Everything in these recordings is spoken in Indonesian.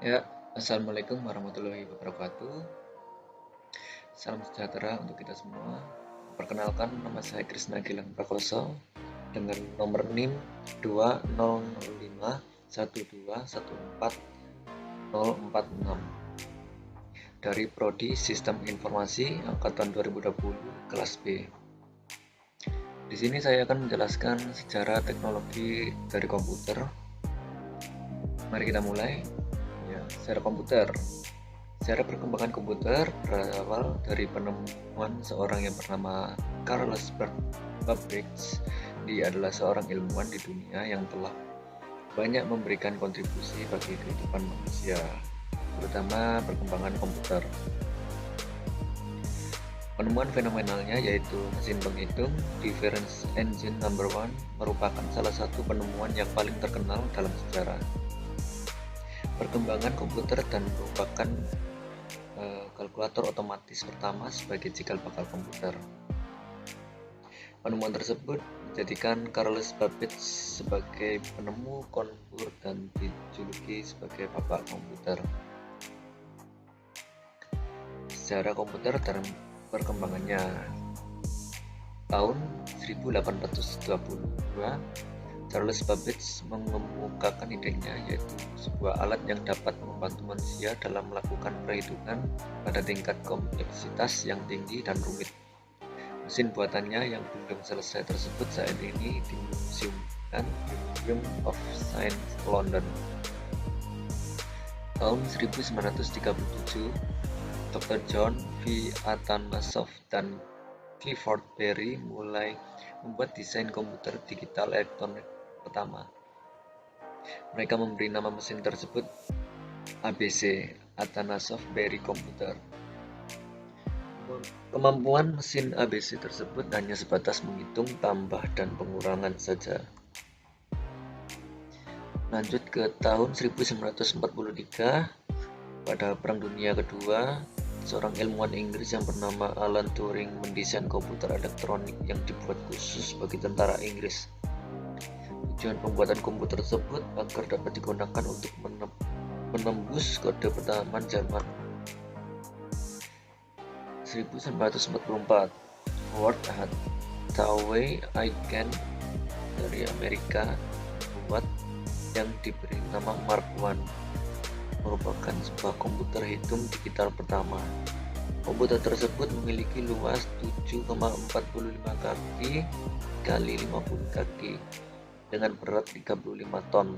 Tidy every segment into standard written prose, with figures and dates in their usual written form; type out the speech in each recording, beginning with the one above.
Ya, Assalamualaikum warahmatullahi wabarakatuh. Salam sejahtera untuk kita semua. Perkenalkan, nama saya Krisna Gilang Prakoso dengan nomor NIM 200512140046 dari Prodi Sistem Informasi Angkatan 2020 kelas B. Di sini saya akan menjelaskan sejarah teknologi dari komputer. Mari kita mulai. Ya, sejarah komputer. Sejarah perkembangan komputer berawal dari penemuan seorang yang bernama Carlos Babbage. Dia adalah seorang ilmuwan di dunia yang telah banyak memberikan kontribusi bagi kehidupan manusia, terutama perkembangan komputer. Penemuan fenomenalnya yaitu mesin penghitung Difference Engine No. 1 merupakan salah satu penemuan yang paling terkenal dalam sejarah perkembangan komputer dan merupakan kalkulator otomatis pertama sebagai cikal bakal komputer. Penemuan tersebut menjadikan Carlos Babbage sebagai penemu komputer dan dijuluki sebagai bapak komputer. Sejarah komputer dan perkembangannya. Tahun 1822, Charles Babbage mengemukakan idenya, yaitu sebuah alat yang dapat membantu manusia dalam melakukan perhitungan pada tingkat kompleksitas yang tinggi dan rumit. Mesin buatannya yang belum selesai tersebut saat ini dimuseumkan di Museum of Science London. Tahun 1937, Dr. John V. Atanasoff dan Clifford Berry mulai membuat desain komputer digital elektronik pertama. Mereka memberi nama mesin tersebut ABC, Atanasoff-Berry Computer. Kemampuan mesin ABC tersebut hanya sebatas menghitung, tambah, dan pengurangan saja. Lanjut ke tahun 1943, pada Perang Dunia Kedua, seorang ilmuwan Inggris yang bernama Alan Turing mendesain komputer elektronik yang dibuat khusus bagi tentara Inggris. Tujuan pembuatan komputer tersebut agar dapat digunakan untuk menembus kode pertahanan Jerman. 1944, Howard Hathaway Aiken dari Amerika membuat yang diberi nama Mark I, merupakan sebuah komputer hitung digital pertama. Komputer tersebut memiliki luas 7,45 kaki kali 50 kaki dengan berat 35 ton.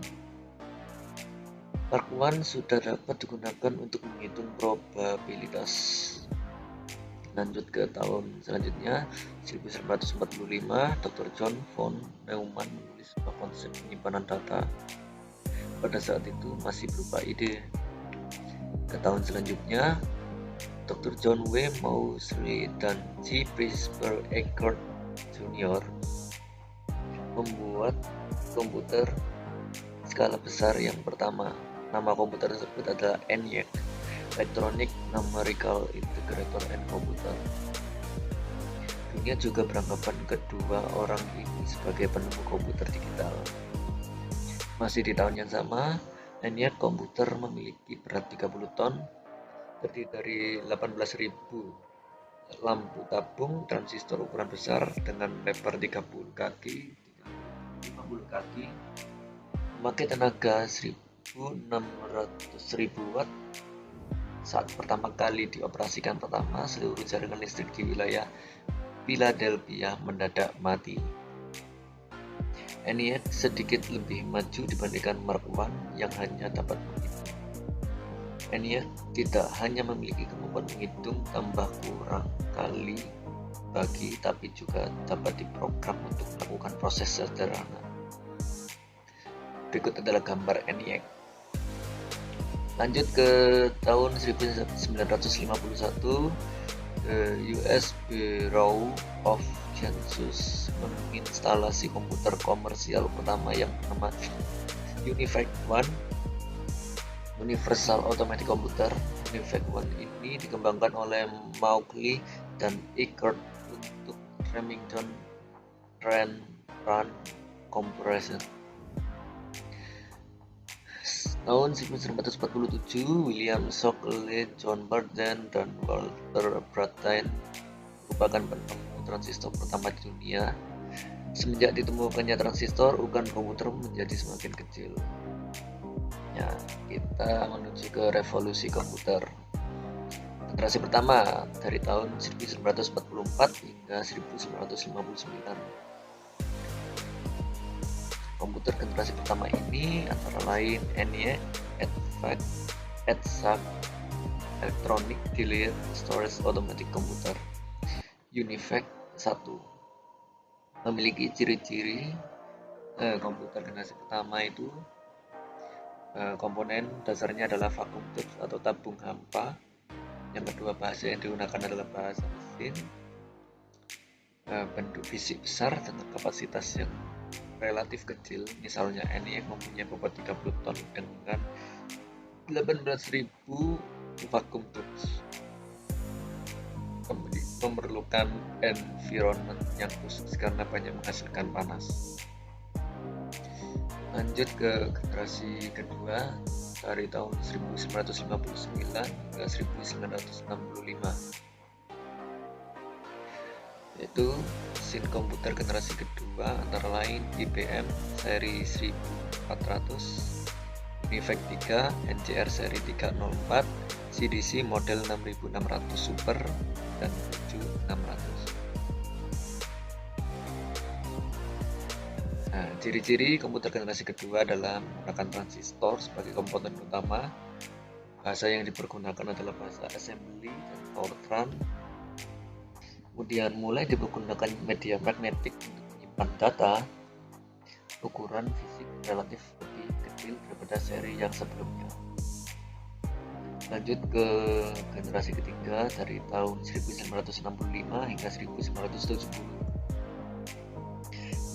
Mark I sudah dapat digunakan untuk menghitung probabilitas. Lanjut ke tahun selanjutnya, 1945, Dr. John von Neumann menulis sebuah konsep penyimpanan data. Pada saat itu masih berupa ide. Ke tahun selanjutnya, Dr. John W. Moseley dan G. Presper Eckert Jr. membuat komputer skala besar yang pertama. Nama komputer tersebut adalah ENIAC, Electronic Numerical Integrator and Computer. Dunia juga beranggapan kedua orang ini sebagai penemu komputer digital. Masih di tahun yang sama, ENIAC komputer memiliki berat 30 ton, terdiri dari 18.000 lampu tabung transistor ukuran besar dengan lebar 30 kaki, 50 kaki, memakai tenaga 1.600.000 watt. Saat pertama kali dioperasikan pertama, seluruh jaringan listrik di wilayah Philadelphia mendadak mati. ENIAC sedikit lebih maju dibandingkan Mark I yang hanya dapat menghitung. ENIAC tidak hanya memiliki kemampuan menghitung tambah kurang kali bagi, tapi juga dapat diprogram untuk melakukan proses sederhana. Berikut adalah gambar ENIAC. Lanjut ke tahun 1951, US Bureau of Census menginstalasi komputer komersial pertama yang bernama UNIVAC I, Universal Automatic Computer. UNIVAC I ini dikembangkan oleh Mauchly dan Eckert untuk Remington Rand Corporation. Tahun 1947, William Shockley, John Barton, dan Walter Brattain merupakan penemu transistor pertama di dunia. Semenjak ditemukannya transistor, ukuran komputer menjadi semakin kecil. Ya, kita menuju ke revolusi komputer. Generasi pertama dari tahun 1944 hingga 1959. Komputer generasi pertama ini antara lain ENIAC, EDSAC, Electronic Delay Storage Automatic Computer, UNIVAC 1. Memiliki ciri-ciri komputer generasi pertama itu komponen dasarnya adalah vacuum tube atau tabung hampa. Yang kedua, bahasa yang digunakan adalah bahasa mesin. Bentuk fisik besar dengan kapasitas yang relatif kecil, misalnya ENIAC mempunyai bobot 30 ton dengan 18.000 vacuum tubes. Memerlukan environment yang khusus karena banyak menghasilkan panas. Lanjut ke generasi kedua dari tahun 1959 hingga 1965, yaitu mesin komputer generasi kedua antara lain IBM seri 1400, UNIVAC 3, NCR seri 304, CDC model 6600 Super dan 7600. Nah, ciri-ciri komputer generasi kedua adalah menggunakan transistor sebagai komponen utama. Bahasa yang dipergunakan adalah bahasa assembly dan Fortran. Kemudian mulai dipergunakan media magnetik untuk menyimpan data. Ukuran fisik relatif lebih kecil daripada seri yang sebelumnya. Lanjut ke generasi ketiga dari tahun 1965 hingga 1970.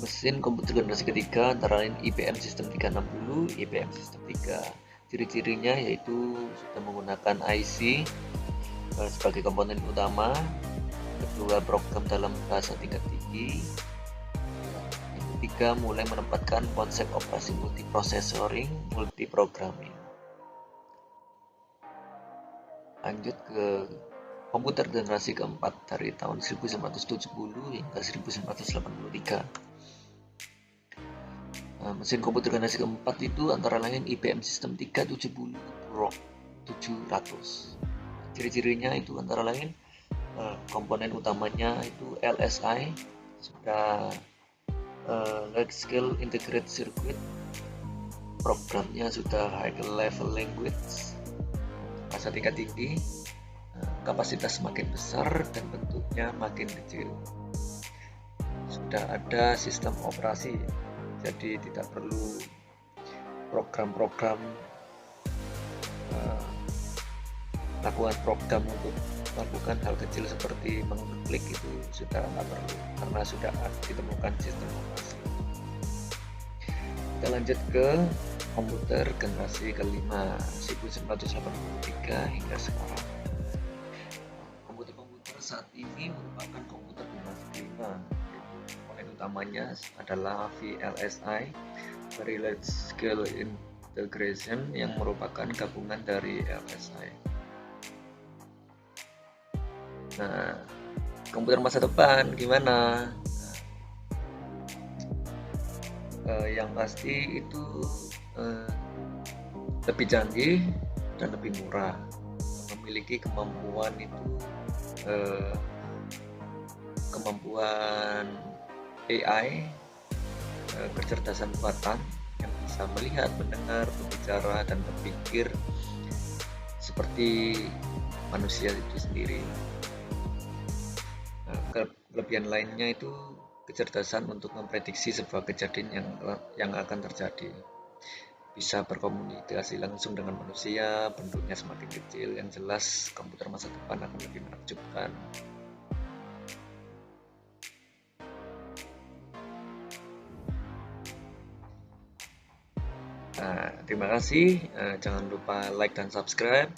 Mesin komputer generasi ketiga antara lain IBM System 360, IBM System 3. Ciri-cirinya yaitu sudah menggunakan IC sebagai komponen utama. Kedua, program dalam bahasa tingkat tinggi. Yang ketiga, mulai menempatkan konsep operasi multiprosesoring, multiprogramming. Lanjut ke komputer generasi keempat dari tahun 1970 hingga 1983. Mesin komputer generasi keempat itu antara lain IBM System 370 Pro 700. Ciri-cirinya itu antara lain komponen utamanya itu LSI, sudah large scale integrated circuit, programnya sudah high level language, bahasa tingkat tinggi, kapasitas makin besar dan bentuknya makin kecil. Sudah ada sistem operasi, jadi tidak perlu program-program lakukan program untuk melakukan hal kecil seperti mengklik itu sudah tidak perlu karena sudah ditemukan sistem operasi. Kita lanjut ke komputer generasi kelima 1983 hingga sekarang. Komputer-komputer saat ini merupakan komputer generasi kelima. Komponen utamanya adalah VLSI, Very Large Scale Integration, yang merupakan gabungan dari LSI. Nah, komputer masa depan gimana? Yang pasti itu lebih canggih dan lebih murah, memiliki kemampuan kemampuan AI, kecerdasan buatan yang bisa melihat, mendengar, berbicara, dan berpikir seperti manusia itu sendiri. Kelebihan lainnya itu kecerdasan untuk memprediksi sebuah kejadian yang akan terjadi. Bisa berkomunikasi langsung dengan manusia, bentuknya semakin kecil. Yang jelas komputer masa depan akan lebih menakjubkan. Terima kasih. Jangan lupa like dan subscribe.